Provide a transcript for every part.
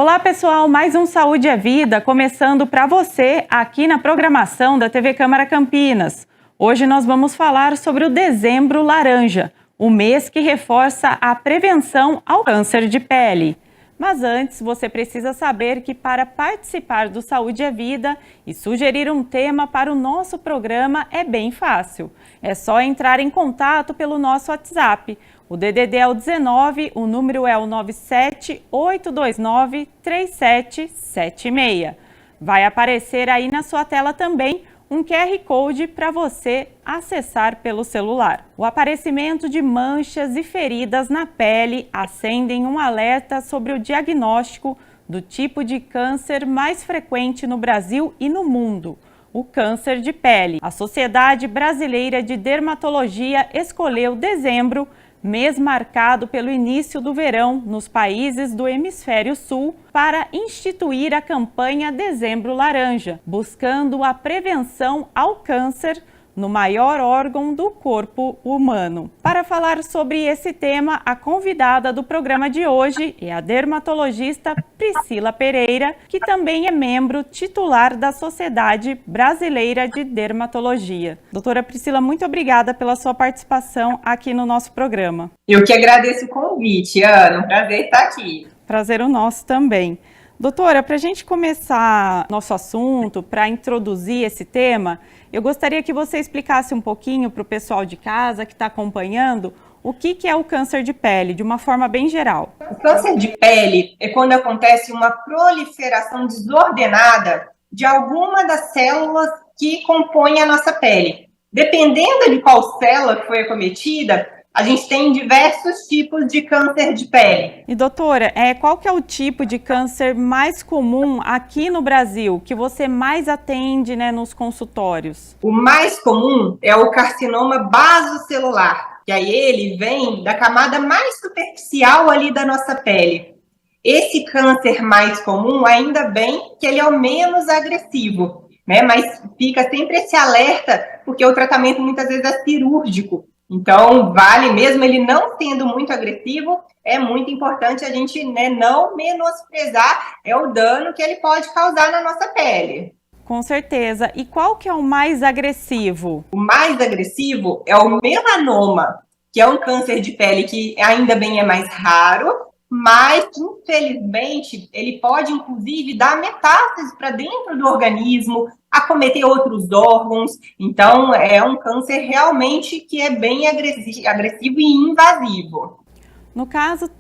Olá pessoal, mais um Saúde é Vida começando para você aqui na programação da TV Câmara Campinas. Hoje nós vamos falar sobre o Dezembro Laranja, o mês que reforça a prevenção ao câncer de pele. Mas antes, você precisa saber que para participar do Saúde é Vida e sugerir um tema para o nosso programa é bem fácil. É só entrar em contato pelo nosso WhatsApp. O DDD é o 19, o número é o 978293776. Vai aparecer aí na sua tela também um QR Code para você acessar pelo celular. O aparecimento de manchas e feridas na pele acendem um alerta sobre o diagnóstico do tipo de câncer mais frequente no Brasil e no mundo, o câncer de pele. A Sociedade Brasileira de Dermatologia escolheu dezembro, mês marcado pelo início do verão nos países do Hemisfério Sul, para instituir a campanha Dezembro Laranja, buscando a prevenção ao câncer no maior órgão do corpo humano. Para falar sobre esse tema, a convidada do programa de hoje é a dermatologista Priscila Pereira, que também é membro titular da Sociedade Brasileira de Dermatologia. Doutora Priscila, muito obrigada pela sua participação aqui no nosso programa. Eu que agradeço o convite, Ana. Um prazer estar aqui. Prazer o nosso também. Doutora, para a gente começar nosso assunto, para introduzir esse tema, eu gostaria que você explicasse um pouquinho para o pessoal de casa que está acompanhando o que é o câncer de pele, de uma forma bem geral. O câncer de pele é quando acontece uma proliferação desordenada de alguma das células que compõem a nossa pele. Dependendo de qual célula foi acometida, a gente tem diversos tipos de câncer de pele. E doutora, qual que é o tipo de câncer mais comum aqui no Brasil, que você mais atende, nos consultórios? O mais comum é o carcinoma basocelular, que aí ele vem da camada mais superficial ali da nossa pele. Esse câncer mais comum, ainda bem que ele é o menos agressivo, mas fica sempre esse alerta, porque o tratamento muitas vezes é cirúrgico. Então, vale mesmo ele não sendo muito agressivo, é muito importante a gente não menosprezar o dano que ele pode causar na nossa pele. Com certeza. E qual que é o mais agressivo? O mais agressivo é o melanoma, que é um câncer de pele que ainda bem é mais raro, mas, infelizmente, ele pode, inclusive, dar metástases para dentro do organismo, acometer outros órgãos. Então, é um câncer realmente que é bem agressivo e invasivo. No caso,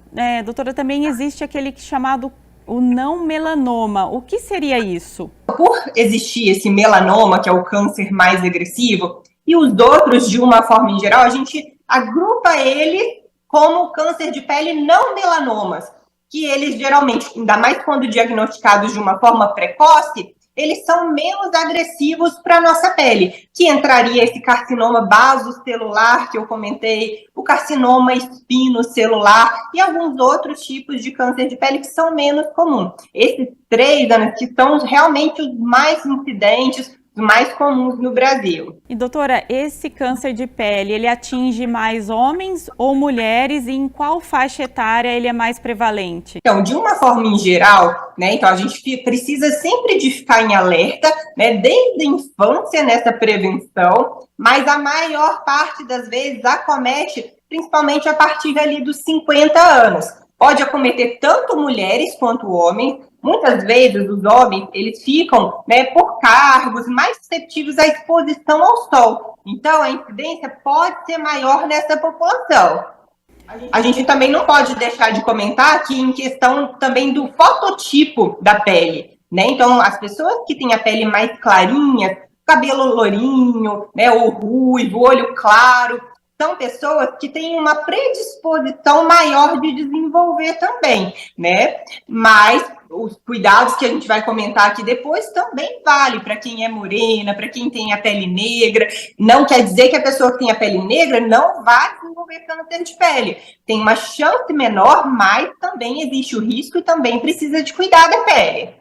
doutora, também existe aquele chamado o não melanoma. O que seria isso? Por existir esse melanoma, que é o câncer mais agressivo, e os outros, de uma forma em geral, a gente agrupa ele como câncer de pele não melanomas, que eles geralmente, ainda mais quando diagnosticados de uma forma precoce, eles são menos agressivos para a nossa pele, que entraria esse carcinoma basocelular que eu comentei, o carcinoma espinocelular e alguns outros tipos de câncer de pele que são menos comuns. Esses três, Ana, que são realmente os mais incidentes, mais comuns no Brasil. E doutora, esse câncer de pele, ele atinge mais homens ou mulheres e em qual faixa etária ele é mais prevalente? Então, de uma forma em geral, então a gente precisa sempre de ficar em alerta, desde a infância nessa prevenção, mas a maior parte das vezes acomete principalmente a partir ali dos 50 anos. Pode acometer tanto mulheres quanto homens. Muitas vezes os homens, eles ficam, por cargos mais suscetíveis à exposição ao sol. Então, a incidência pode ser maior nessa população. A gente também não pode deixar de comentar aqui em questão também do fototipo da pele, Então, as pessoas que têm a pele mais clarinha, cabelo lourinho, o ruivo, olho claro, são pessoas que têm uma predisposição maior de desenvolver também, Mas os cuidados que a gente vai comentar aqui depois também vale para quem é morena, para quem tem a pele negra. Não quer dizer que a pessoa que tem a pele negra não vai desenvolver câncer de pele. Tem uma chance menor, mas também existe o risco e também precisa de cuidar da pele.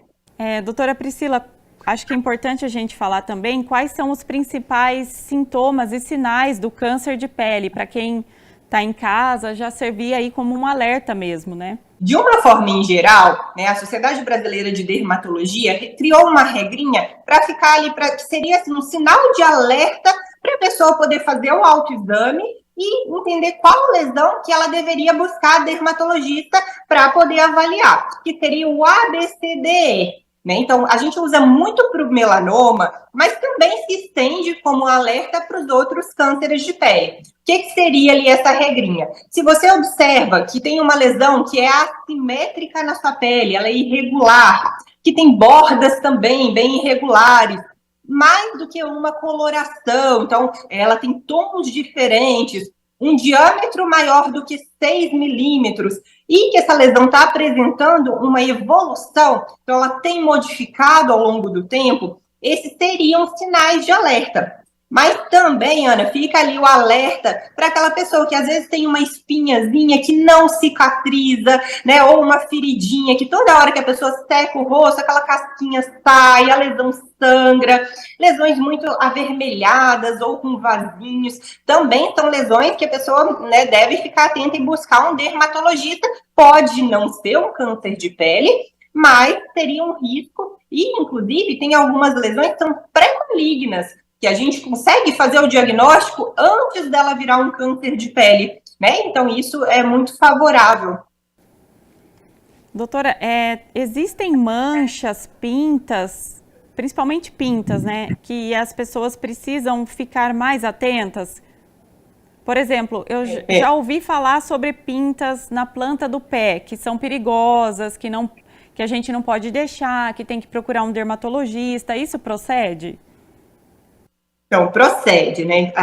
Doutora Priscila, acho que é importante a gente falar também quais são os principais sintomas e sinais do câncer de pele, para quem está em casa, já servia aí como um alerta mesmo, né? De uma forma em geral, né, a Sociedade Brasileira de Dermatologia criou uma regrinha para ficar ali, que seria assim, um sinal de alerta para a pessoa poder fazer o autoexame e entender qual lesão que ela deveria buscar dermatologista para poder avaliar, que seria o ABCDE. Né? Então, a gente usa muito para o melanoma, mas também se estende como alerta para os outros cânceres de pele. O que seria ali essa regrinha? Se você observa que tem uma lesão que é assimétrica na sua pele, ela é irregular, que tem bordas também bem irregulares, mais do que uma coloração, então ela tem tons diferentes, um diâmetro maior do que 6 milímetros, e que essa lesão está apresentando uma evolução, então ela tem modificado ao longo do tempo, esses seriam sinais de alerta. Mas também, Ana, fica ali o alerta para aquela pessoa que às vezes tem uma espinhazinha que não cicatriza, né? Ou uma feridinha que toda hora que a pessoa seca o rosto, aquela casquinha sai, a lesão sangra. Lesões muito avermelhadas ou com vasinhos também são lesões que a pessoa, né, deve ficar atenta e buscar um dermatologista. Pode não ser um câncer de pele, mas teria um risco e, inclusive, tem algumas lesões que são pré-malignas, que a gente consegue fazer o diagnóstico antes dela virar um câncer de pele, né? Então, isso é muito favorável. Doutora, existem manchas, pintas, principalmente pintas, né? Que as pessoas precisam ficar mais atentas? Por exemplo, eu já ouvi falar sobre pintas na planta do pé, que são perigosas, que a gente não pode deixar, que tem que procurar um dermatologista. Isso procede? Então, procede, né?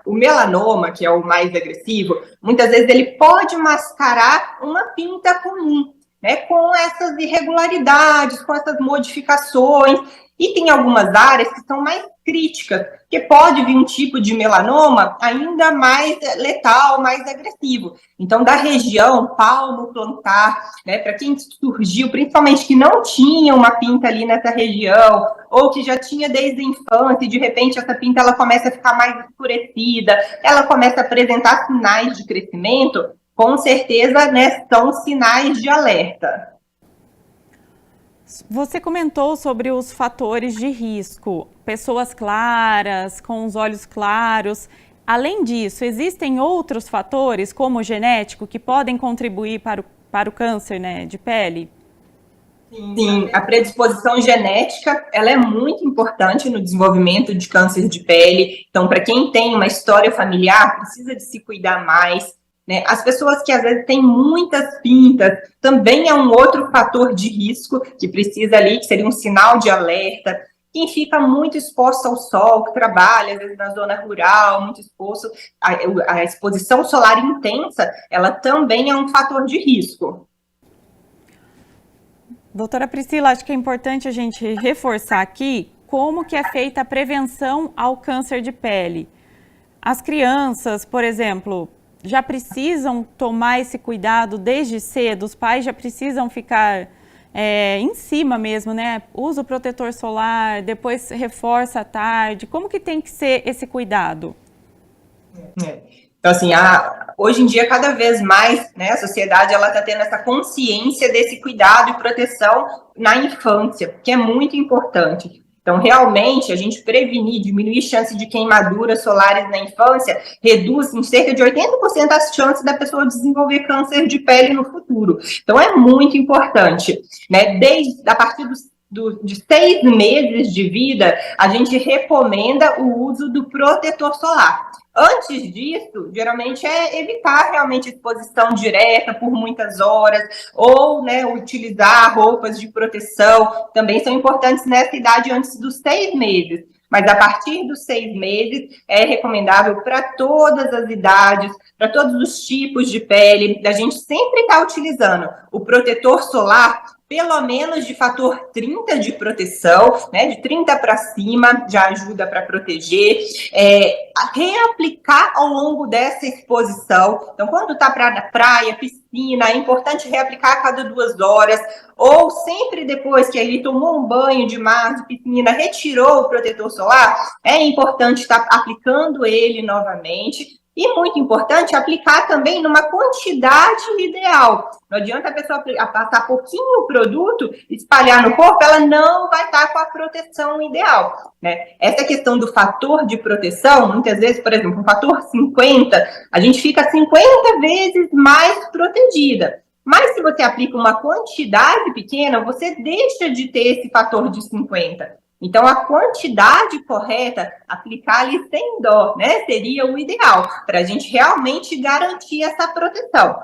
O melanoma, que é o mais agressivo, muitas vezes ele pode mascarar uma pinta comum, né? Com essas irregularidades, com essas modificações. E tem algumas áreas que são mais críticas, que pode vir um tipo de melanoma ainda mais letal, mais agressivo. Então, da região palmo plantar, né, para quem surgiu, principalmente que não tinha uma pinta ali nessa região, ou que já tinha desde a infância, e de repente essa pinta ela começa a ficar mais escurecida, ela começa a apresentar sinais de crescimento, com certeza, né, são sinais de alerta. Você comentou sobre os fatores de risco, pessoas claras, com os olhos claros. Além disso, existem outros fatores, como o genético, que podem contribuir para o câncer, né, de pele? Sim, a predisposição genética, ela é muito importante no desenvolvimento de câncer de pele. Então, para quem tem uma história familiar, precisa de se cuidar mais. Né? As pessoas que às vezes têm muitas pintas, também é um outro fator de risco que precisa ali, que seria um sinal de alerta. Quem fica muito exposto ao sol, que trabalha às vezes na zona rural, muito exposto, a exposição solar intensa, ela também é um fator de risco. Doutora Priscila, acho que é importante a gente reforçar aqui como que é feita a prevenção ao câncer de pele. As crianças, por exemplo, já precisam tomar esse cuidado desde cedo, os pais já precisam ficar em cima mesmo, né? Usa o protetor solar, depois reforça à tarde. Como que tem que ser esse cuidado? Então, assim, hoje em dia, cada vez mais, né, a sociedade ela está tendo essa consciência desse cuidado e proteção na infância, que é muito importante. Então, realmente, a gente prevenir, diminuir a chance de queimaduras solares na infância, reduz em cerca de 80% as chances da pessoa desenvolver câncer de pele no futuro. Então, é muito importante, né? A partir de 6 meses de vida, a gente recomenda o uso do protetor solar. Antes disso, geralmente é evitar realmente exposição direta por muitas horas, ou, né, utilizar roupas de proteção, também são importantes nessa idade antes dos 6 meses. Mas a partir dos 6 meses é recomendável para todas as idades, para todos os tipos de pele, a gente sempre está utilizando o protetor solar, pelo menos de fator 30 de proteção, né, de 30 para cima, já ajuda para proteger, reaplicar ao longo dessa exposição. Então, quando está para praia, piscina, é importante reaplicar a cada 2 horas, ou sempre depois que ele tomou um banho de mar, de piscina, retirou o protetor solar, é importante estar aplicando ele novamente, E muito importante, aplicar também numa quantidade ideal. Não adianta a pessoa passar pouquinho o produto, espalhar no corpo, ela não vai estar com a proteção ideal, né? Essa questão do fator de proteção, muitas vezes, por exemplo, um fator 50, a gente fica 50 vezes mais protegida. Mas se você aplica uma quantidade pequena, você deixa de ter esse fator de 50. Então, a quantidade correta, aplicar ali sem dó, né, seria o ideal, para a gente realmente garantir essa proteção.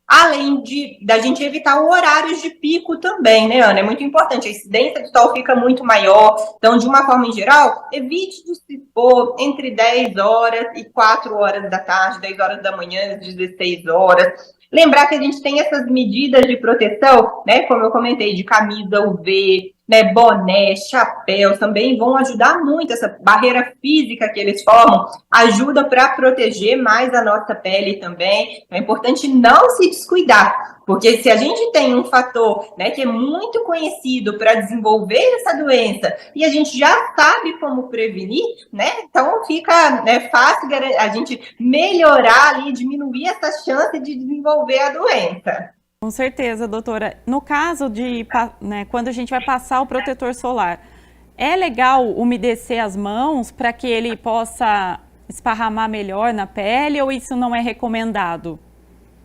Além da gente evitar horários de pico também, né, Ana? É muito importante, a incidência de sol fica muito maior. Então, de uma forma em geral, evite de se expor entre 10 horas e 4 horas da tarde, 10 horas da manhã, 16 horas. Lembrar que a gente tem essas medidas de proteção, né, como eu comentei, de camisa UV, né, boné, chapéu, também vão ajudar muito. Essa barreira física que eles formam ajuda para proteger mais a nossa pele também. É importante não se descuidar, porque se a gente tem um fator, né, que é muito conhecido para desenvolver essa doença e a gente já sabe como prevenir, né, então fica, né, fácil a gente melhorar ali, diminuir essa chance de desenvolver a doença. Com certeza, doutora. No caso de, né, quando a gente vai passar o protetor solar, é legal umedecer as mãos para que ele possa esparramar melhor na pele ou isso não é recomendado?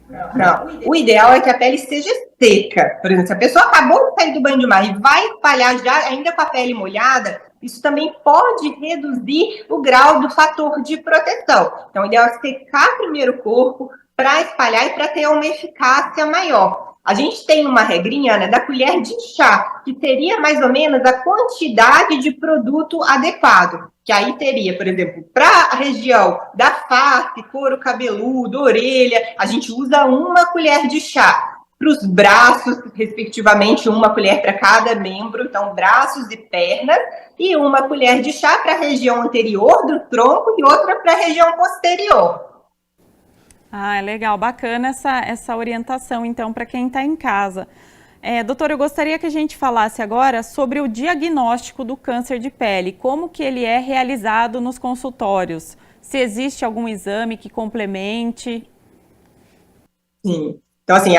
Não, o ideal é que a pele esteja seca. Por exemplo, se a pessoa acabou de sair do banho de mar e vai espalhar já ainda com a pele molhada, isso também pode reduzir o grau do fator de proteção. Então, o ideal é secar primeiro o corpo para espalhar e para ter uma eficácia maior. A gente tem uma regrinha, né, da colher de chá, que seria mais ou menos a quantidade de produto adequado. Que aí teria, por exemplo, para a região da face, couro cabeludo, orelha, a gente usa uma colher de chá. Para os braços, respectivamente, uma colher para cada membro, então braços e pernas, e uma colher de chá para a região anterior do tronco e outra para a região posterior. Ah, é legal, bacana essa orientação, então, para quem está em casa. Doutora, eu gostaria que a gente falasse agora sobre o diagnóstico do câncer de pele, como que ele é realizado nos consultórios, se existe algum exame que complemente. Sim. Então, assim,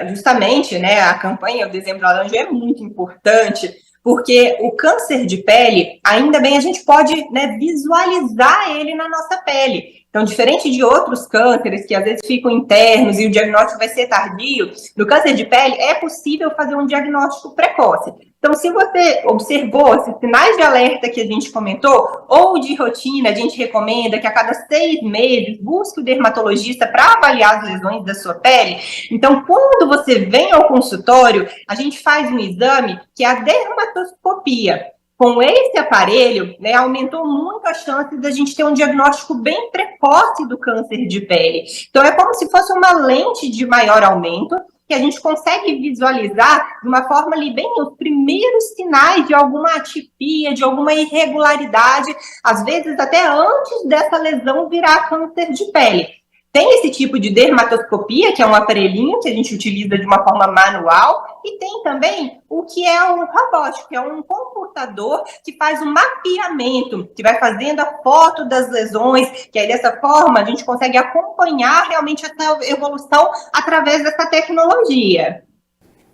justamente, né, a campanha O Dezembro Laranja é muito importante, porque o câncer de pele, ainda bem, a gente pode, né, visualizar ele na nossa pele. Então, diferente de outros cânceres que às vezes ficam internos e o diagnóstico vai ser tardio, no câncer de pele é possível fazer um diagnóstico precoce. Então, se você observou esses sinais de alerta que a gente comentou, ou de rotina, a gente recomenda que a cada 6 meses busque o dermatologista para avaliar as lesões da sua pele. Então, quando você vem ao consultório, a gente faz um exame que é a dermatoscopia. Com esse aparelho, né, aumentou muito a chance da gente ter um diagnóstico bem precoce do câncer de pele. Então, é como se fosse uma lente de maior aumento, que a gente consegue visualizar de uma forma ali bem os primeiros sinais de alguma atipia, de alguma irregularidade, às vezes até antes dessa lesão virar câncer de pele. Tem esse tipo de dermatoscopia, que é um aparelhinho que a gente utiliza de uma forma manual, e tem também o que é o robótico, que é um computador que faz um mapeamento, que vai fazendo a foto das lesões, que aí dessa forma a gente consegue acompanhar realmente essa evolução através dessa tecnologia.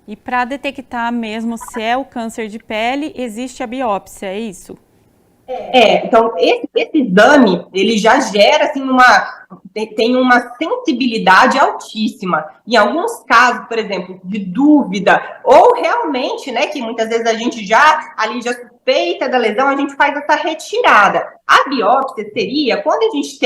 E para detectar mesmo se é o câncer de pele, existe a biópsia, é isso? Então, esse exame, ele já gera, assim, tem uma sensibilidade altíssima. Em alguns casos, por exemplo, de dúvida, ou realmente, né, que muitas vezes a gente já suspeita da lesão, a gente faz essa retirada. A biópsia seria quando a gente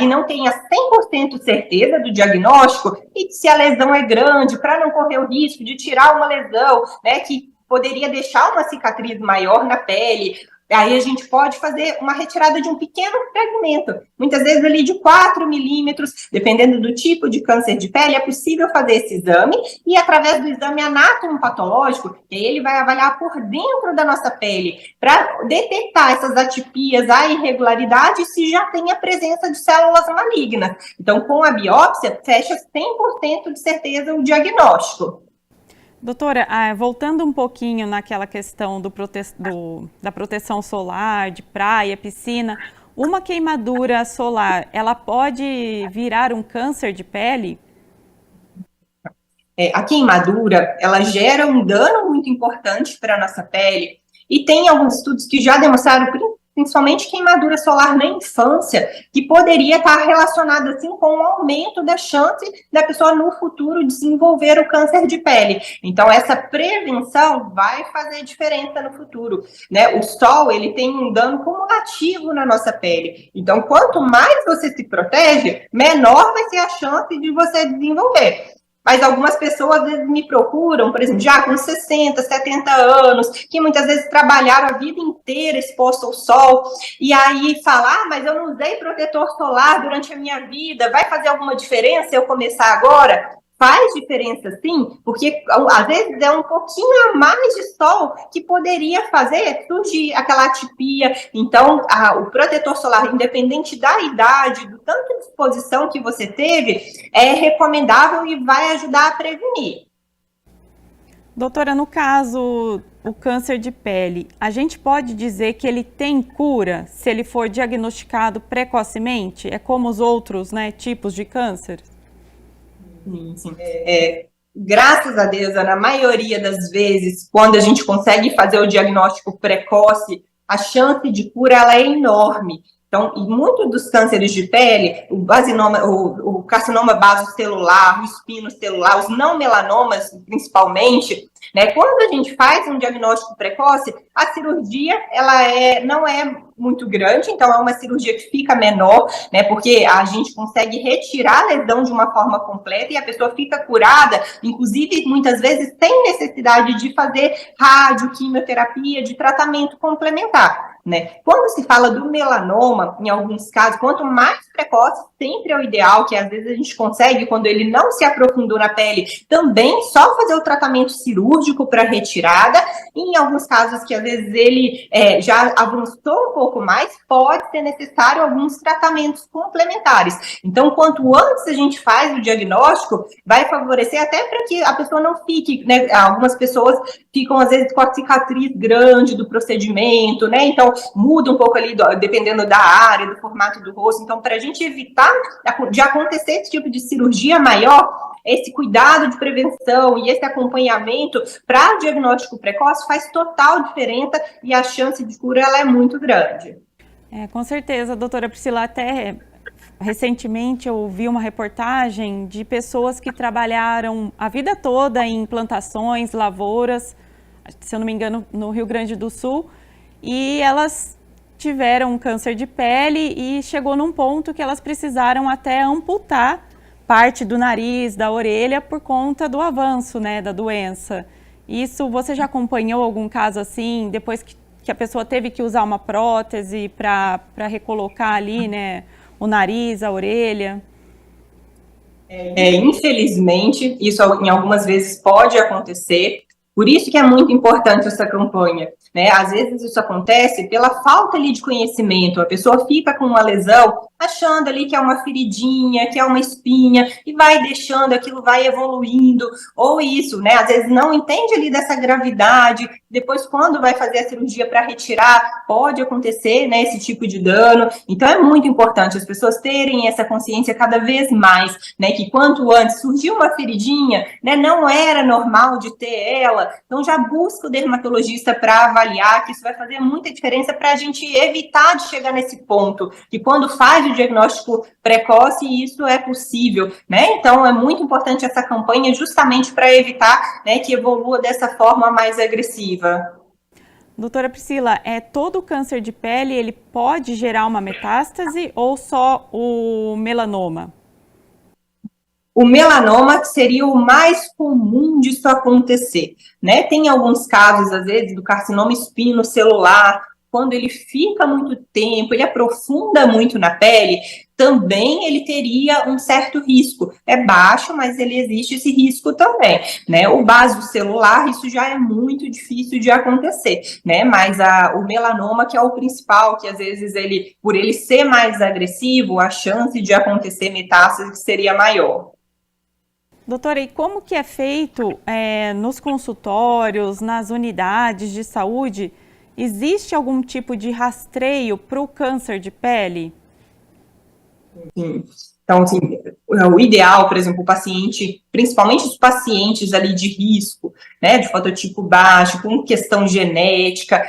não tem a 100% certeza do diagnóstico, e se a lesão é grande, para não correr o risco de tirar uma lesão, né, que poderia deixar uma cicatriz maior na pele. Aí a gente pode fazer uma retirada de um pequeno fragmento, muitas vezes ali de 4 milímetros, dependendo do tipo de câncer de pele, é possível fazer esse exame, e através do exame anatomopatológico, ele vai avaliar por dentro da nossa pele, para detectar essas atipias, a irregularidade, se já tem a presença de células malignas. Então, com a biópsia, fecha 100% de certeza o diagnóstico. Doutora, voltando um pouquinho naquela questão da proteção solar, de praia, piscina, Uma queimadura solar, ela pode virar um câncer de pele? A queimadura, ela gera um dano muito importante para a nossa pele, e tem alguns estudos que já demonstraram, principalmente queimadura solar na infância, que poderia estar relacionada assim com o aumento da chance da pessoa no futuro desenvolver o câncer de pele. Então essa prevenção vai fazer diferença no futuro, né? O sol, ele tem um dano cumulativo na nossa pele. Então quanto mais você se protege, menor vai ser a chance de você desenvolver. Mas algumas pessoas às vezes me procuram, por exemplo, já com 60, 70 anos, que muitas vezes trabalharam a vida inteira exposto ao sol, e aí falar, mas eu não usei protetor solar durante a minha vida, vai fazer alguma diferença eu começar agora? Faz diferença sim, porque às vezes é um pouquinho a mais de sol que poderia fazer surgir aquela atipia. Então, o protetor solar, independente da idade, do tanto de exposição que você teve, é recomendável e vai ajudar a prevenir. Doutora, no caso, o câncer de pele, a gente pode dizer que ele tem cura se ele for diagnosticado precocemente? É como os outros, né, tipos de câncer? Sim. Graças a Deus, na maioria das vezes, quando a gente consegue fazer o diagnóstico precoce, a chance de cura ela é enorme. Então, em muitos dos cânceres de pele, o carcinoma basocelular, o espinocelular, os não melanomas, principalmente, né, quando a gente faz um diagnóstico precoce, a cirurgia não é muito grande, então é uma cirurgia que fica menor, né, porque a gente consegue retirar a lesão de uma forma completa e a pessoa fica curada, inclusive muitas vezes sem necessidade de fazer rádio, quimioterapia, de tratamento complementar. Né? Quando se fala do melanoma, em alguns casos, quanto mais precoce, sempre é o ideal, que às vezes a gente consegue, quando ele não se aprofundou na pele, também só fazer o tratamento cirúrgico para retirada. E em alguns casos que às vezes ele já avançou um pouco mais, pode ser necessário alguns tratamentos complementares. Então, quanto antes a gente faz o diagnóstico, vai favorecer até para que a pessoa não fique, né? Algumas pessoas ficam às vezes com a cicatriz grande do procedimento, né? Então, muda um pouco ali, dependendo da área, do formato do rosto. Então, para a gente evitar de acontecer esse tipo de cirurgia maior, esse cuidado de prevenção e esse acompanhamento para diagnóstico precoce faz total diferença e a chance de cura ela é muito grande. Com certeza, doutora Priscila, até recentemente eu vi uma reportagem de pessoas que trabalharam a vida toda em plantações, lavouras, se eu não me engano, no Rio Grande do Sul, e elas tiveram câncer de pele e chegou num ponto que elas precisaram até amputar parte do nariz, da orelha, por conta do avanço, né, da doença. Isso, você já acompanhou algum caso assim, depois que a pessoa teve que usar uma prótese para recolocar ali, né, o nariz, a orelha? Infelizmente, isso em algumas vezes pode acontecer. Por isso que é muito importante essa campanha, né? Às vezes isso acontece pela falta ali de conhecimento. A pessoa fica com uma lesão, achando ali que é uma feridinha, que é uma espinha, e vai deixando, aquilo vai evoluindo, ou isso, né? Às vezes não entende ali dessa gravidade, depois quando vai fazer a cirurgia para retirar, pode acontecer, né, esse tipo de dano. Então é muito importante as pessoas terem essa consciência cada vez mais, né? Que quanto antes surgiu uma feridinha, né, não era normal de ter ela, então já busca o dermatologista para avaliar, que isso vai fazer muita diferença para a gente evitar de chegar nesse ponto, que quando faz o diagnóstico precoce, isso é possível, né? Então é muito importante essa campanha justamente para evitar, né, que evolua dessa forma mais agressiva. Doutora Priscila, todo câncer de pele, ele pode gerar uma metástase ou só o melanoma? O melanoma seria o mais comum disso acontecer, né? Tem alguns casos, às vezes, do carcinoma espinocelular, quando ele fica muito tempo, ele aprofunda muito na pele, também ele teria um certo risco. É baixo, mas ele existe esse risco também, né? O basocelular, isso já é muito difícil de acontecer, né? Mas o melanoma, que é o principal, que às vezes por ele ser mais agressivo, a chance de acontecer metástase seria maior. Doutora, e como que é feito nos consultórios, nas unidades de saúde, Existe algum tipo de rastreio para o câncer de pele? Sim. Então, assim, o ideal, por exemplo, o paciente, principalmente os pacientes ali de risco, né, de fototipo baixo, com questão genética,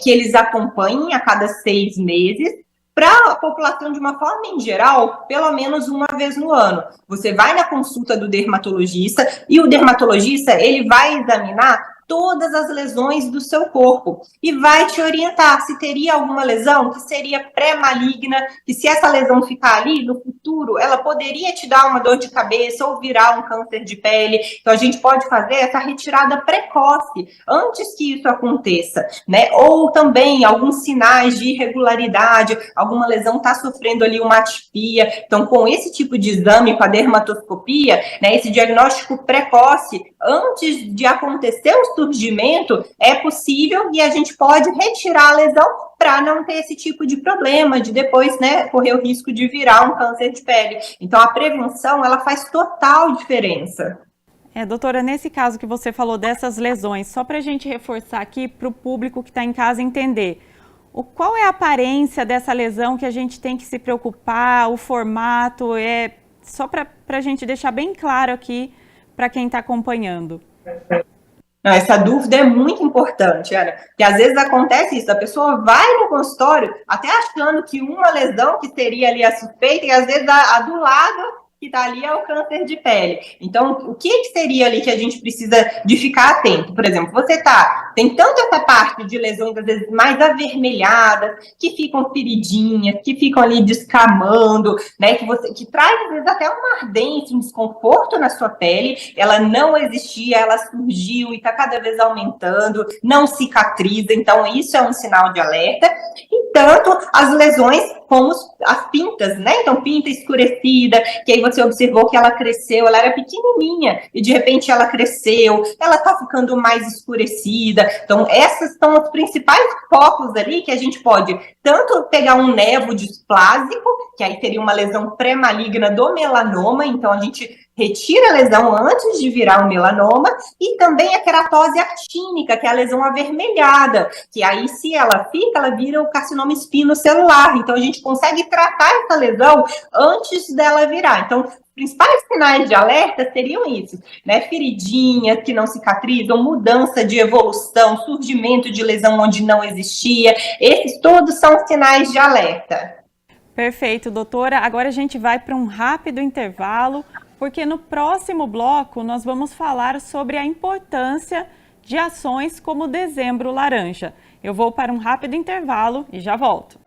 que eles acompanhem a cada 6 meses. Para a população, de uma forma em geral, pelo menos uma vez no ano. Você vai na consulta do dermatologista e o dermatologista, ele vai examinar todas as lesões do seu corpo e vai te orientar se teria alguma lesão que seria pré-maligna, que se essa lesão ficar ali no futuro, ela poderia te dar uma dor de cabeça ou virar um câncer de pele. Então a gente pode fazer essa retirada precoce antes que isso aconteça, né? Ou também alguns sinais de irregularidade, alguma lesão está sofrendo ali uma atipia. Então, com esse tipo de exame, com a dermatoscopia, né, esse diagnóstico precoce, antes de acontecer o surgimento, é possível e a gente pode retirar a lesão para não ter esse tipo de problema, de depois, né, correr o risco de virar um câncer de pele. Então, a prevenção, ela faz total diferença. Doutora, nesse caso que você falou dessas lesões, só para a gente reforçar aqui para o público que está em casa entender, qual é a aparência dessa lesão que a gente tem que se preocupar, o formato, só para a gente deixar bem claro aqui para quem está acompanhando. Não, essa dúvida é muito importante, Ana, porque às vezes acontece isso, a pessoa vai no consultório até achando que uma lesão que seria ali a suspeita, e às vezes a do lado que está ali é o câncer de pele. Então, o que seria ali que a gente precisa de ficar atento? Por exemplo, tem tanto essa parte de lesões, às vezes, mais avermelhadas, que ficam feridinhas, que ficam ali descamando, né, que traz, às vezes, até uma ardência, um desconforto na sua pele, ela não existia, ela surgiu e está cada vez aumentando, não cicatriza, então isso é um sinal de alerta. E tanto as lesões como as pintas, né? Então, pinta escurecida, que aí você observou que ela cresceu, ela era pequenininha, e de repente ela cresceu, ela tá ficando mais escurecida. Então, essas são os principais focos ali que a gente pode tanto pegar um nevo displásico, que aí teria uma lesão pré-maligna do melanoma, então a gente retira a lesão antes de virar um melanoma, e também a queratose actínica, que é a lesão avermelhada, que aí se ela fica, ela vira o carcinoma espinocelular, então a gente consegue tratar essa lesão antes dela virar. Então, os principais sinais de alerta seriam isso, né? Feridinhas que não cicatrizam, mudança de evolução, surgimento de lesão onde não existia, esses todos são sinais de alerta. Perfeito, doutora. Agora a gente vai para um rápido intervalo, porque no próximo bloco nós vamos falar sobre a importância de ações como o Dezembro Laranja. Eu vou para um rápido intervalo e já volto.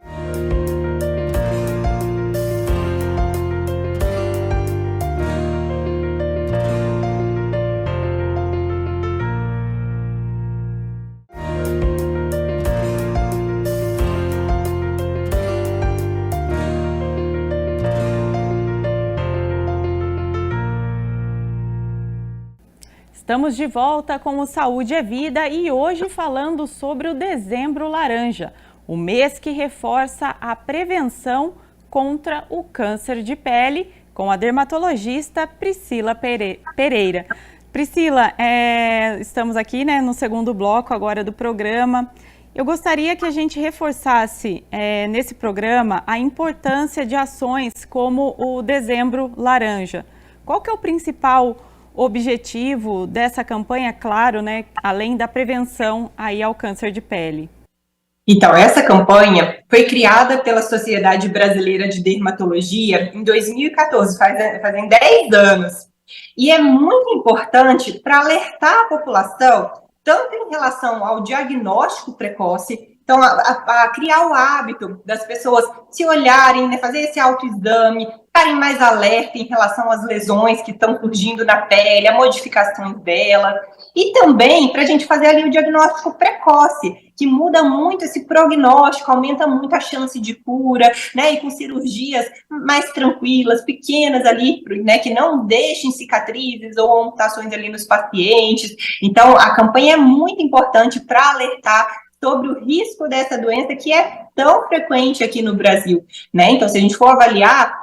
Estamos de volta com o Saúde é Vida e hoje falando sobre o Dezembro Laranja, o mês que reforça a prevenção contra o câncer de pele, com a dermatologista Priscila Pereira. Priscila, estamos aqui, né, no segundo bloco agora do programa. Eu gostaria que a gente reforçasse nesse programa a importância de ações como o Dezembro Laranja. Qual que é o principal objetivo dessa campanha, claro, né, além da prevenção aí ao câncer de pele? Então, essa campanha foi criada pela Sociedade Brasileira de Dermatologia em 2014, fazem 10 anos. E é muito importante para alertar a população, tanto em relação ao diagnóstico precoce, então a criar o hábito das pessoas se olharem, né, fazer esse autoexame, ficarem mais alerta em relação às lesões que estão surgindo na pele, a modificação dela, e também para a gente fazer ali o diagnóstico precoce, que muda muito esse prognóstico, aumenta muito a chance de cura, né, e com cirurgias mais tranquilas, pequenas ali, né, que não deixem cicatrizes ou mutações ali nos pacientes. Então, a campanha é muito importante para alertar sobre o risco dessa doença que é tão frequente aqui no Brasil, né? Então, se a gente for avaliar,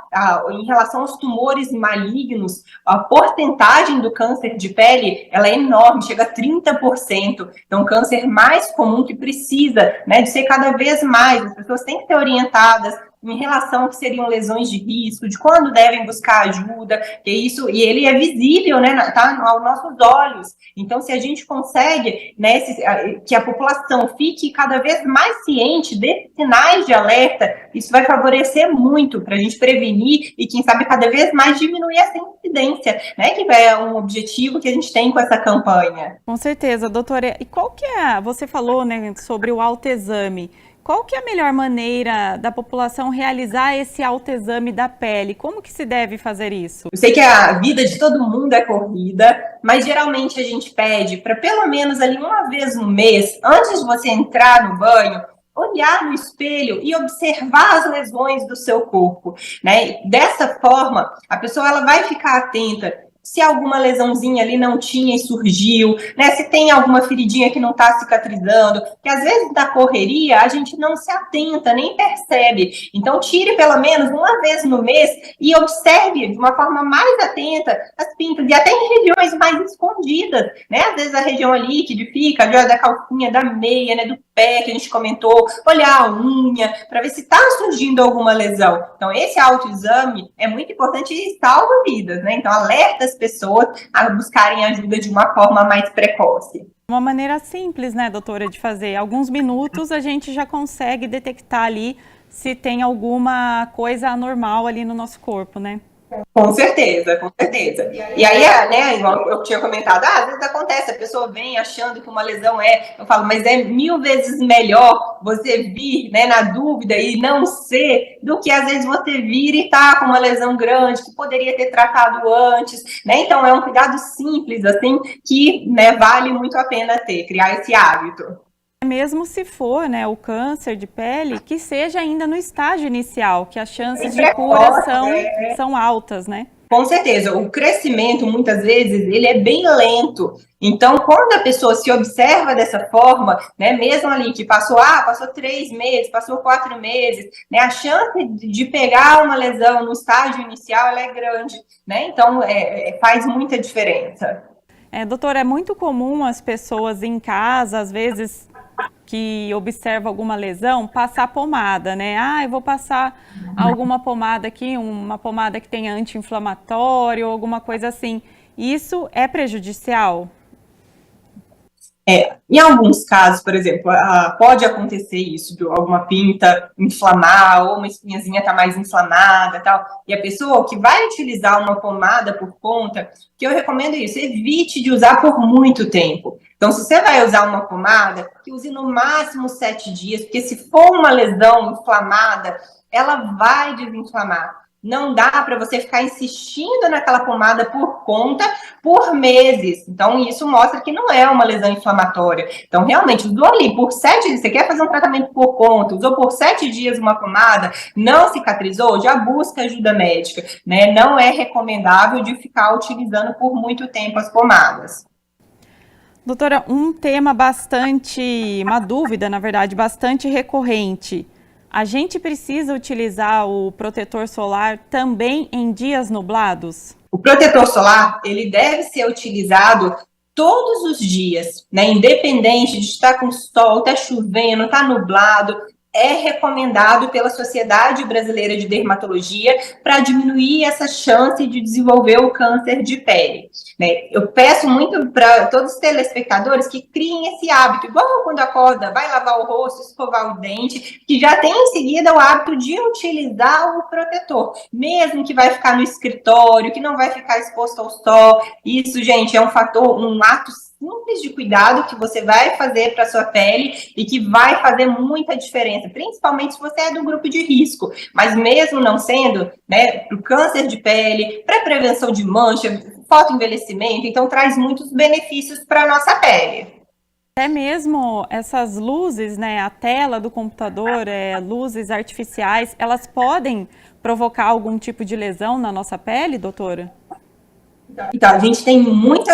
em relação aos tumores malignos, a porcentagem do câncer de pele, ela é enorme, chega a 30%. Então, câncer mais comum que precisa, né, de ser cada vez mais. As pessoas têm que ser orientadas em relação ao que seriam lesões de risco, de quando devem buscar ajuda, que isso, e ele é visível, né, tá aos nossos olhos. Então, se a gente consegue, né, que a população fique cada vez mais ciente desses sinais de alerta, isso vai favorecer muito para a gente prevenir e, quem sabe, cada vez mais diminuir essa incidência, né, que é um objetivo que a gente tem com essa campanha. Com certeza, doutora. E qual que é, você falou, né, sobre o autoexame. Qual que é a melhor maneira da população realizar esse autoexame da pele? Como que se deve fazer isso? Eu sei que a vida de todo mundo é corrida, mas geralmente a gente pede para pelo menos ali uma vez no mês, antes de você entrar no banho, olhar no espelho e observar as lesões do seu corpo, né? Dessa forma, a pessoa ela vai ficar atenta se alguma lesãozinha ali não tinha e surgiu, né? Se tem alguma feridinha que não está cicatrizando, que às vezes da correria a gente não se atenta, nem percebe. Então, tire pelo menos uma vez no mês e observe de uma forma mais atenta as pintas, e até em regiões mais escondidas, né? Às vezes a região ali que fica, da calcinha, da meia, né? Do pé, que a gente comentou, olhar a unha, para ver se está surgindo alguma lesão. Então, esse autoexame é muito importante e salva vidas, né? Então, alerta as pessoas a buscarem ajuda de uma forma mais precoce. Uma maneira simples, né, doutora, de fazer. Alguns minutos a gente já consegue detectar ali se tem alguma coisa anormal ali no nosso corpo, né? Com certeza, com certeza. E aí, né, igual eu tinha comentado, às vezes acontece, a pessoa vem achando que uma lesão eu falo, mas é 1000 vezes melhor você vir, né, na dúvida e não ser, do que às vezes você vir e tá com uma lesão grande, que poderia ter tratado antes, né, então é um cuidado simples, assim, que, né, vale muito a pena criar esse hábito. Mesmo se for, né, o câncer de pele, que seja ainda no estágio inicial, que as chances de cura são altas, né? Com certeza, o crescimento, muitas vezes, ele é bem lento. Então, quando a pessoa se observa dessa forma, né, mesmo ali que passou 3 meses, passou 4 meses, né, a chance de pegar uma lesão no estágio inicial, ela é grande, né? Então, faz muita diferença. Doutora, é muito comum as pessoas em casa, às vezes, que observa alguma lesão, passar pomada, né? Eu vou passar alguma pomada aqui, uma pomada que tenha anti-inflamatório, alguma coisa assim. Isso é prejudicial? Em alguns casos, por exemplo, pode acontecer isso, de alguma pinta inflamar, ou uma espinhazinha tá mais inflamada e tal, e a pessoa que vai utilizar uma pomada por conta, que eu recomendo isso, evite de usar por muito tempo. Então, se você vai usar uma pomada, que use no máximo 7 dias, porque se for uma lesão inflamada, ela vai desinflamar. Não dá para você ficar insistindo naquela pomada por conta por meses. Então, isso mostra que não é uma lesão inflamatória. Então, realmente, usou ali por 7 dias, você quer fazer um tratamento por conta, usou por 7 dias uma pomada, não cicatrizou, já busca ajuda médica, né? Não é recomendável de ficar utilizando por muito tempo as pomadas. Doutora, uma dúvida, na verdade, bastante recorrente. A gente precisa utilizar o protetor solar também em dias nublados? O protetor solar, ele deve ser utilizado todos os dias, né? Independente de estar com sol, tá chovendo, tá nublado, é recomendado pela Sociedade Brasileira de Dermatologia para diminuir essa chance de desenvolver o câncer de pele, né? Eu peço muito para todos os telespectadores que criem esse hábito, igual quando acorda, vai lavar o rosto, escovar o dente, que já tem em seguida o hábito de utilizar o protetor, mesmo que vai ficar no escritório, que não vai ficar exposto ao sol. Isso, gente, é um ato simples de cuidado que você vai fazer para sua pele e que vai fazer muita diferença, principalmente se você é do grupo de risco, mas mesmo não sendo, né, para o câncer de pele, para prevenção de mancha, fotoenvelhecimento, então traz muitos benefícios para a nossa pele. Até mesmo essas luzes, né, a tela do computador, luzes artificiais, elas podem provocar algum tipo de lesão na nossa pele, doutora? Então, a gente tem muita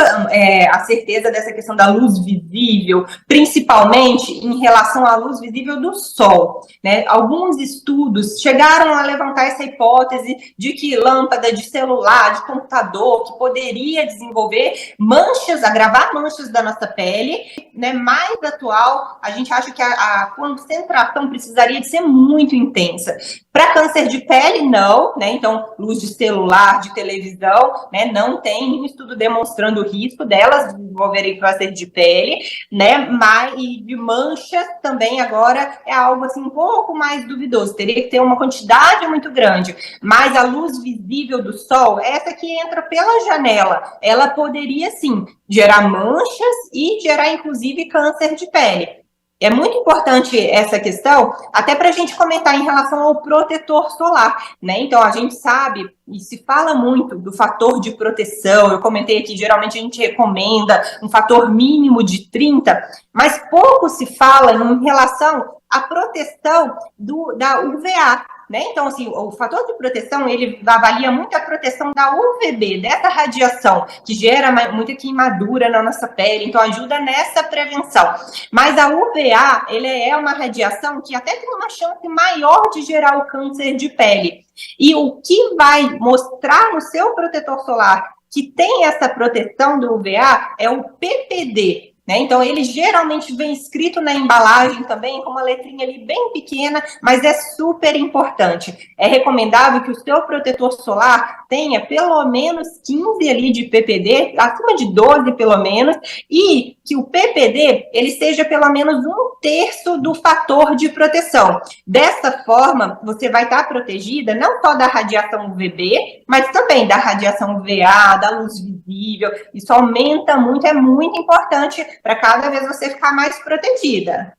a certeza dessa questão da luz visível, principalmente em relação à luz visível do sol, né? Alguns estudos chegaram a levantar essa hipótese de que lâmpada de celular, de computador, que poderia desenvolver manchas, agravar manchas da nossa pele, né? Mais atual, a gente acha que a concentração precisaria de ser muito intensa. Para câncer de pele, não, né? Então, luz de celular, de televisão, né? Não tem nenhum estudo demonstrando o risco delas desenvolverem câncer de pele, né? Mas e de manchas também agora é algo assim um pouco mais duvidoso. Teria que ter uma quantidade muito grande. Mas a luz visível do sol, essa que entra pela janela, ela poderia sim gerar manchas e gerar inclusive câncer de pele. É muito importante essa questão, até para a gente comentar em relação ao protetor solar, né? Então, a gente sabe e se fala muito do fator de proteção. Eu comentei aqui, geralmente a gente recomenda um fator mínimo de 30, mas pouco se fala em relação à proteção da UVA. Né? Então, assim, o fator de proteção, ele avalia muito a proteção da UVB, dessa radiação, que gera muita queimadura na nossa pele, então ajuda nessa prevenção. Mas a UVA, ele é uma radiação que até tem uma chance maior de gerar o câncer de pele. E o que vai mostrar no seu protetor solar que tem essa proteção do UVA é o PPD, né? Então, ele geralmente vem escrito na embalagem também, com uma letrinha ali bem pequena, mas é super importante. É recomendável que o seu protetor solar tenha pelo menos 15 ali de PPD, acima de 12 pelo menos, e que o PPD ele seja pelo menos 1/3 do fator de proteção. Dessa forma, você vai estar protegida não só da radiação UVB, mas também da radiação UVA, da luz visível. Isso aumenta muito, é muito importante para cada vez você ficar mais protegida.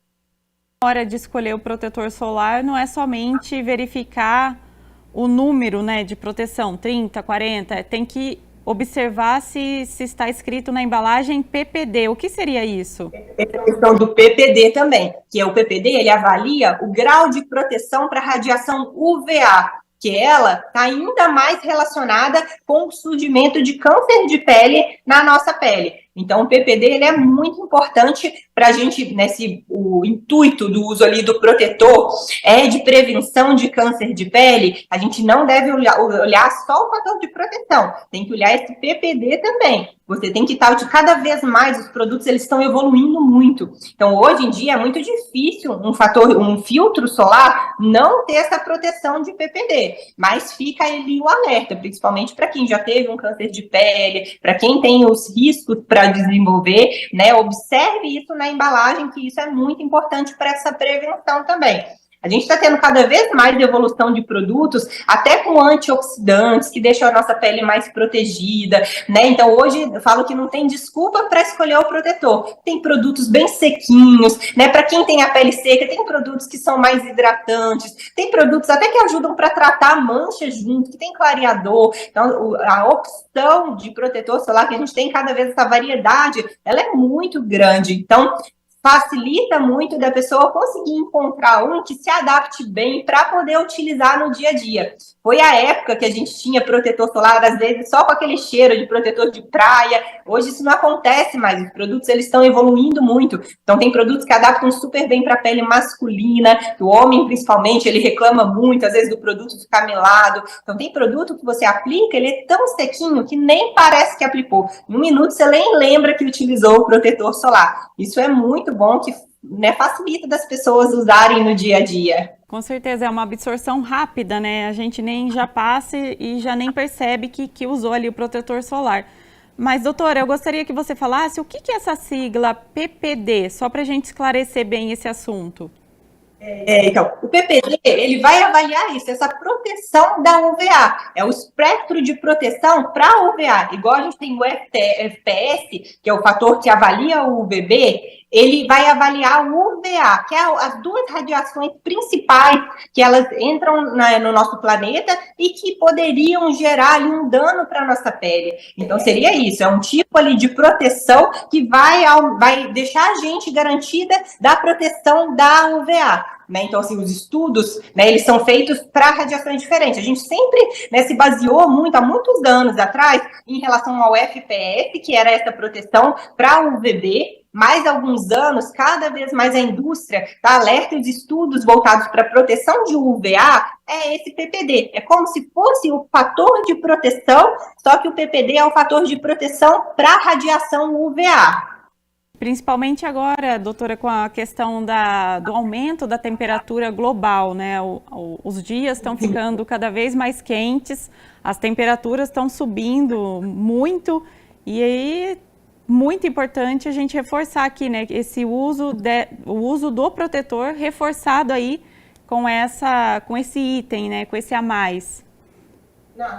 Na hora de escolher o protetor solar, não é somente verificar o número, né, de proteção, 30, 40, tem que observar se está escrito na embalagem PPD. O que seria isso? É a questão do PPD também, que é o PPD, ele avalia o grau de proteção para radiação UVA, que ela está ainda mais relacionada com o surgimento de câncer de pele na nossa pele. Então, o PPD ele é muito importante para a gente, né, o intuito do uso ali do protetor é de prevenção de câncer de pele, a gente não deve olhar só o fator de proteção, tem que olhar esse PPD também. Você tem que estar, de cada vez mais, os produtos eles estão evoluindo muito. Então, hoje em dia, é muito difícil um filtro solar não ter essa proteção de PPD, mas fica ali o alerta, principalmente para quem já teve um câncer de pele, para quem tem os riscos para desenvolver, né? Observe isso na embalagem, que isso é muito importante para essa prevenção também. A gente está tendo cada vez mais evolução de produtos, até com antioxidantes, que deixam a nossa pele mais protegida, né? Então, hoje, eu falo que não tem desculpa para escolher o protetor. Tem produtos bem sequinhos, né? Para quem tem a pele seca, tem produtos que são mais hidratantes, tem produtos até que ajudam para tratar manchas junto, que tem clareador. Então, a opção de protetor solar que a gente tem, cada vez essa variedade, ela é muito grande. Então, facilita muito da pessoa conseguir encontrar um que se adapte bem para poder utilizar no dia a dia. Foi a época que a gente tinha protetor solar, às vezes, só com aquele cheiro de protetor de praia. Hoje isso não acontece mais, os produtos eles estão evoluindo muito. Então tem produtos que adaptam super bem para a pele masculina, o homem principalmente, ele reclama muito, às vezes, do produto ficar melado. Então tem produto que você aplica, ele é tão sequinho que nem parece que aplicou. Em 1 minuto você nem lembra que utilizou o protetor solar. Isso é muito bom, que, né, facilita das pessoas usarem no dia a dia. Com certeza, é uma absorção rápida, né? A gente nem já passa e já nem percebe que usou ali o protetor solar. Mas, doutora, eu gostaria que você falasse o que é essa sigla PPD, só para a gente esclarecer bem esse assunto. Então, o PPD, ele vai avaliar isso, essa proteção da UVA, é o espectro de proteção para a UVA, igual a gente tem o FPS, que é o fator que avalia o UVB, ele vai avaliar o UVA, que é as duas radiações principais que elas entram no nosso planeta e que poderiam gerar ali um dano para a nossa pele. Então, seria isso, é um tipo ali de proteção que vai deixar a gente garantida da proteção da UVA. né? Então, assim, os estudos, né, eles são feitos para radiações diferentes. A gente sempre, né, se baseou muito, há muitos anos atrás, em relação ao FPS, que era essa proteção para o UVB. Mais alguns anos, cada vez mais a indústria está alerta e os estudos voltados para a proteção de UVA é esse PPD. É como se fosse o fator de proteção, só que o PPD é o fator de proteção para a radiação UVA. Principalmente agora, doutora, com a questão do aumento da temperatura global, né? Os dias estão ficando cada vez mais quentes, as temperaturas estão subindo muito, e aí muito importante a gente reforçar aqui, né? O uso do protetor reforçado aí com esse item, né? Com esse a mais.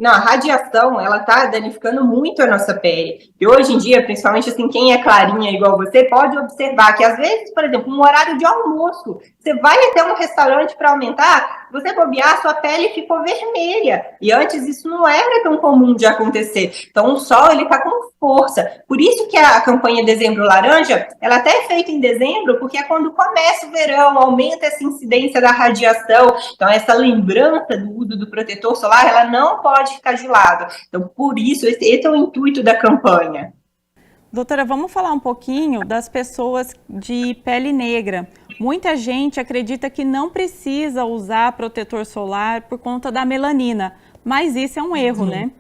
Não, a radiação, ela tá danificando muito a nossa pele. E hoje em dia, principalmente assim, quem é clarinha igual você, pode observar que às vezes, por exemplo, no horário de almoço, você vai até um restaurante para aumentar, você bobear, sua pele ficou vermelha. E antes isso não era tão comum de acontecer. Então o sol, ele tá com força. Por isso que a campanha Dezembro Laranja, ela até é feita em dezembro, porque é quando começa o verão, aumenta essa incidência da radiação. Então essa lembrança do uso do protetor solar, ela não pode ficar de lado. Então, por isso, esse é o intuito da campanha. Doutora, vamos falar um pouquinho das pessoas de pele negra. Muita gente acredita que não precisa usar protetor solar por conta da melanina, mas isso é um erro, né?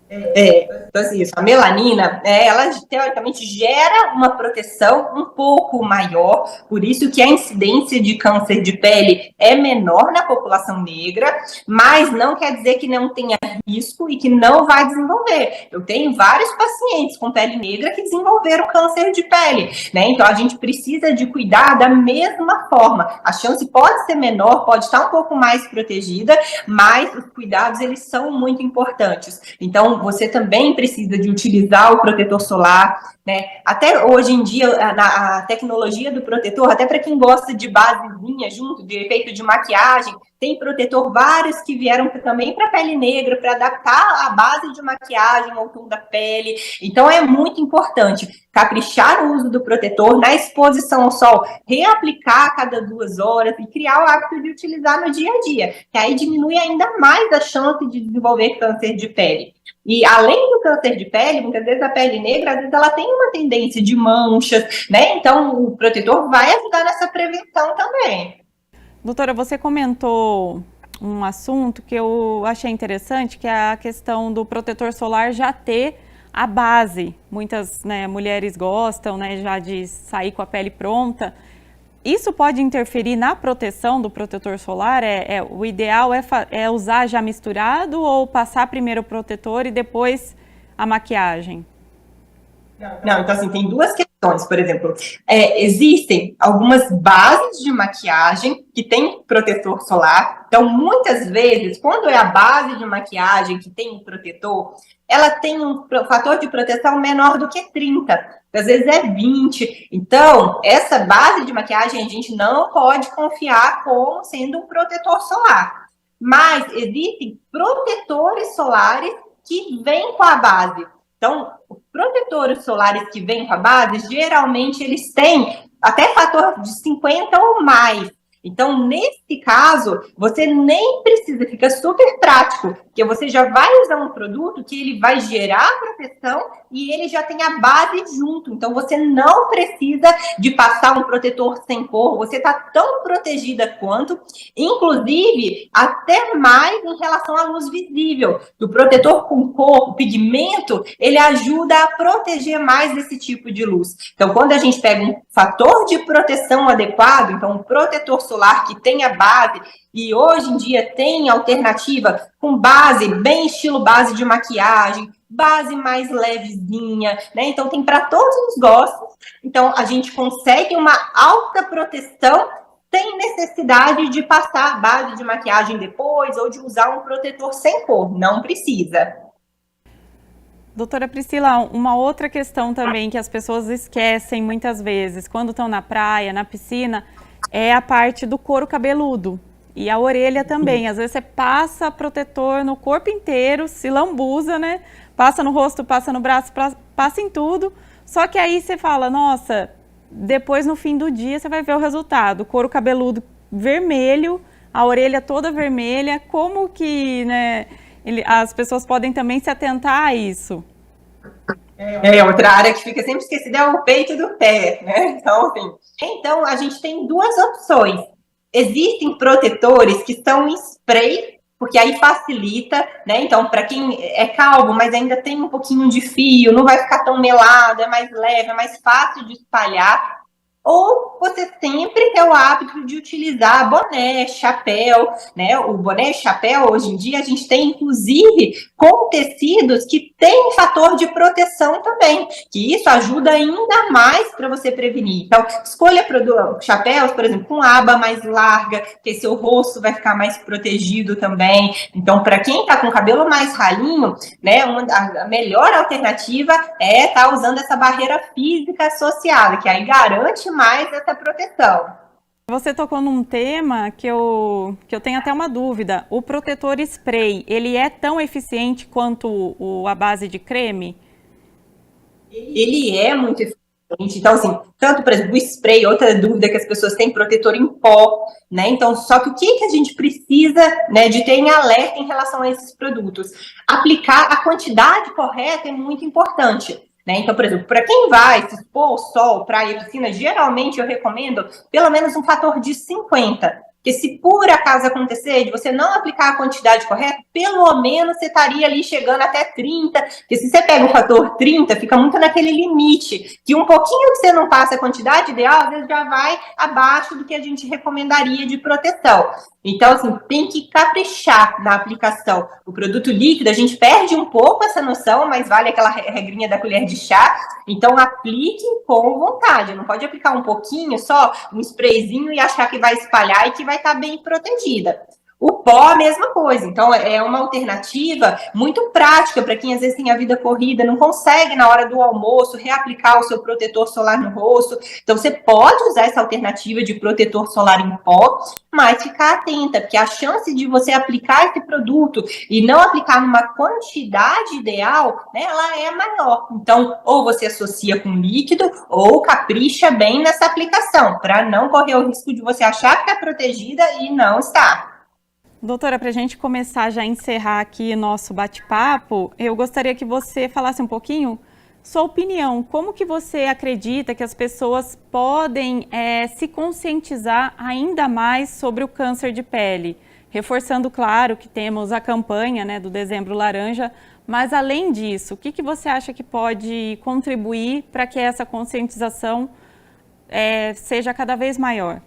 Então, assim, a melanina, ela teoricamente gera uma proteção um pouco maior, por isso que a incidência de câncer de pele é menor na população negra, mas não quer dizer que não tenha risco e que não vai desenvolver. Eu tenho vários pacientes com pele negra que desenvolveram câncer de pele, né? Então a gente precisa de cuidar da mesma forma. A chance pode ser menor, pode estar um pouco mais protegida, mas os cuidados, eles são muito importantes. Então, você também precisa de utilizar o protetor solar, né? Até hoje em dia, a tecnologia do protetor, até para quem gosta de basezinha junto, de efeito de maquiagem, tem protetor vários que vieram também para pele negra, para adaptar a base de maquiagem ao tom da pele. Então, é muito importante caprichar no uso do protetor, na exposição ao sol, reaplicar a cada 2 horas e criar o hábito de utilizar no dia a dia, que aí diminui ainda mais a chance de desenvolver câncer de pele. E além do câncer de pele, muitas vezes a pele negra, às vezes ela tem uma tendência de manchas, né? Então, o protetor vai ajudar nessa prevenção também. Doutora, você comentou um assunto que eu achei interessante, que é a questão do protetor solar já ter a base. Muitas, né, mulheres gostam, né, já de sair com a pele pronta. Isso pode interferir na proteção do protetor solar? O ideal é usar já misturado ou passar primeiro o protetor e depois a maquiagem? Não, então assim, tem 2 questões, por exemplo, existem algumas bases de maquiagem que tem protetor solar, então muitas vezes, quando é a base de maquiagem que tem um protetor, ela tem um fator de proteção menor do que 30, às vezes é 20, então essa base de maquiagem a gente não pode confiar como sendo um protetor solar, mas existem protetores solares que vêm com a base. Então, os protetores solares que vêm com a base, geralmente eles têm até fator de 50 ou mais. Então, nesse caso, você nem precisa, fica super prático, porque você já vai usar um produto que ele vai gerar proteção e ele já tem a base junto. Então, você não precisa de passar um protetor sem cor, você está tão protegida quanto, inclusive, até mais em relação à luz visível. O protetor com cor, o pigmento, ele ajuda a proteger mais desse tipo de luz. Então, quando a gente pega um fator de proteção adequado, então um protetor solar que tem a base, e hoje em dia tem alternativa com base, bem estilo base de maquiagem, base mais levezinha, né? Então tem para todos os gostos. Então a gente consegue uma alta proteção sem necessidade de passar a base de maquiagem depois ou de usar um protetor sem cor, não precisa. Doutora Priscila, uma outra questão também que as pessoas esquecem muitas vezes, quando estão na praia, na piscina, é a parte do couro cabeludo e a orelha também. Às vezes você passa protetor no corpo inteiro, se lambuza, né? Passa no rosto, passa no braço, passa em tudo. Só que aí você fala, nossa, depois no fim do dia você vai ver o resultado. O couro cabeludo vermelho, a orelha toda vermelha. Como que, né, as pessoas podem também se atentar a isso? Outra área que fica sempre esquecida é o peito do pé, né? Então, assim, a gente tem duas opções. Existem protetores que são em spray, porque aí facilita, né? Então, para quem é calvo, mas ainda tem um pouquinho de fio, não vai ficar tão melado, é mais leve, é mais fácil de espalhar. Ou você sempre ter o hábito de utilizar boné, chapéu, né? O boné e chapéu, hoje em dia, a gente tem, inclusive, com tecidos que tem fator de proteção também, que isso ajuda ainda mais para você prevenir. Então, escolha chapéus, por exemplo, com aba mais larga, que seu rosto vai ficar mais protegido também. Então, para quem está com cabelo mais ralinho, né, a melhor alternativa é estar usando essa barreira física associada, que aí garante mais essa proteção. Você tocou num tema que eu tenho até uma dúvida. O protetor spray, ele é tão eficiente quanto a base de creme? Ele é muito eficiente. Então, assim, tanto, por exemplo, o spray, outra dúvida que as pessoas têm, protetor em pó, né? Então, só que o que a gente precisa, né, de ter em alerta em relação a esses produtos? Aplicar a quantidade correta é muito importante. Né? Então, por exemplo, para quem vai se expor ao sol, praia e piscina, geralmente eu recomendo pelo menos um fator de 50. Porque se por acaso acontecer de você não aplicar a quantidade correta, pelo menos você estaria ali chegando até 30. Porque se você pega o fator 30, fica muito naquele limite, que um pouquinho que você não passa a quantidade ideal, às vezes já vai abaixo do que a gente recomendaria de proteção. Então, assim, tem que caprichar na aplicação. O produto líquido, a gente perde um pouco essa noção, mas vale aquela regrinha da colher de chá. Então, aplique com vontade. Não pode aplicar um pouquinho, só um sprayzinho e achar que vai espalhar e que vai estar bem protegida. O pó, a mesma coisa. Então, é uma alternativa muito prática para quem às vezes tem a vida corrida, não consegue na hora do almoço reaplicar o seu protetor solar no rosto. Então, você pode usar essa alternativa de protetor solar em pó, mas ficar atenta, porque a chance de você aplicar esse produto e não aplicar numa quantidade ideal, né, ela é maior. Então, ou você associa com líquido, ou capricha bem nessa aplicação, para não correr o risco de você achar que está protegida e não está. Doutora, para a gente começar já a encerrar aqui nosso bate-papo, eu gostaria que você falasse um pouquinho sua opinião. Como que você acredita que as pessoas podem se conscientizar ainda mais sobre o câncer de pele? Reforçando, claro, que temos a campanha, né, do Dezembro Laranja, mas além disso, o que você acha que pode contribuir para que essa conscientização seja cada vez maior?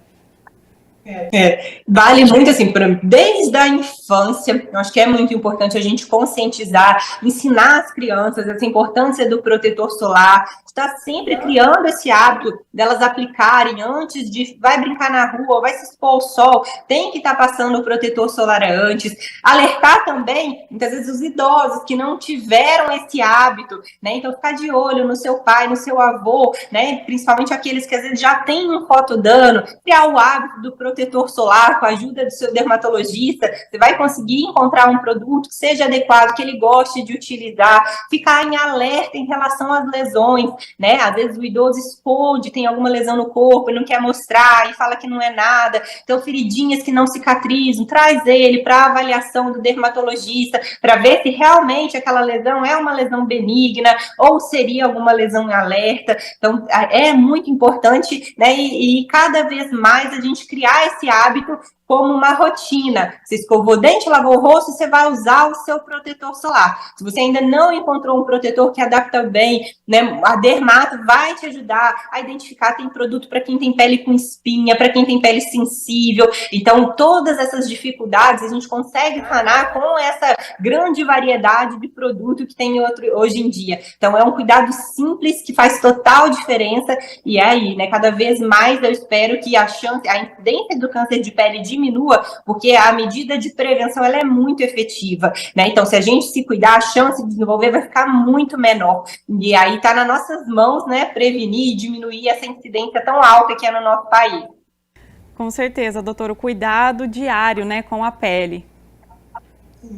Vale muito assim, desde a infância, eu acho que é muito importante a gente conscientizar, ensinar as crianças essa importância do protetor solar, estar sempre criando esse hábito delas aplicarem antes de, vai brincar na rua, vai se expor ao sol, tem que estar passando o protetor solar antes, alertar também, muitas vezes, os idosos que não tiveram esse hábito, né, então ficar de olho no seu pai, no seu avô, né, principalmente aqueles que às vezes já têm um fotodano, criar o hábito do protetor solar com a ajuda do seu dermatologista, você vai conseguir encontrar um produto que seja adequado, que ele goste de utilizar, ficar em alerta em relação às lesões, né? Às vezes o idoso esconde, tem alguma lesão no corpo e não quer mostrar e fala que não é nada, então feridinhas que não cicatrizam, traz ele para avaliação do dermatologista, para ver se realmente aquela lesão é uma lesão benigna ou seria alguma lesão em alerta. Então é muito importante, né? E cada vez mais a gente criar esse hábito como uma rotina. Você escovou o dente, lavou o rosto, você vai usar o seu protetor solar. Se você ainda não encontrou um protetor que adapta bem, né, a Dermato vai te ajudar a identificar, tem produto para quem tem pele com espinha, para quem tem pele sensível. Então, todas essas dificuldades a gente consegue sanar com essa grande variedade de produto que tem hoje em dia. Então, é um cuidado simples que faz total diferença e é aí, né, cada vez mais eu espero que a incidência do câncer de pele diminua, porque a medida de prevenção ela é muito efetiva, né? Então, se a gente se cuidar, a chance de desenvolver vai ficar muito menor. E aí está nas nossas mãos, né, prevenir e diminuir essa incidência tão alta que é no nosso país. Com certeza, doutor, o cuidado diário, né, com a pele.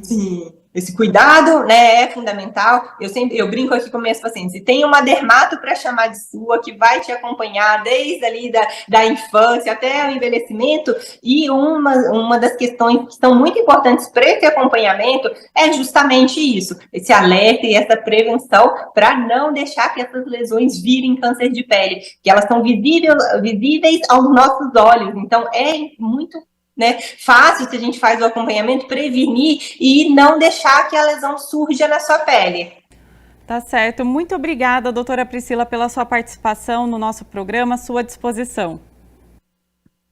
Sim. esse cuidado, né, é fundamental. Eu brinco aqui com minhas pacientes, se tem uma dermato para chamar de sua, que vai te acompanhar desde ali da infância até o envelhecimento, e uma das questões que são muito importantes para esse acompanhamento é justamente isso, esse alerta e essa prevenção para não deixar que essas lesões virem câncer de pele, que elas são visíveis aos nossos olhos, então é muito, né, fácil, se a gente faz o acompanhamento, prevenir e não deixar que a lesão surja na sua pele. Tá certo. Muito obrigada, doutora Priscila, pela sua participação no nosso programa, sua disposição.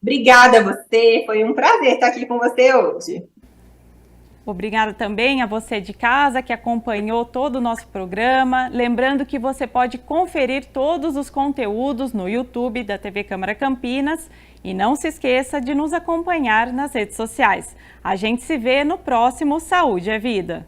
Obrigada a você, foi um prazer estar aqui com você hoje. Obrigada também a você de casa que acompanhou todo o nosso programa. Lembrando que você pode conferir todos os conteúdos no YouTube da TV Câmara Campinas e não se esqueça de nos acompanhar nas redes sociais. A gente se vê no próximo Saúde é Vida.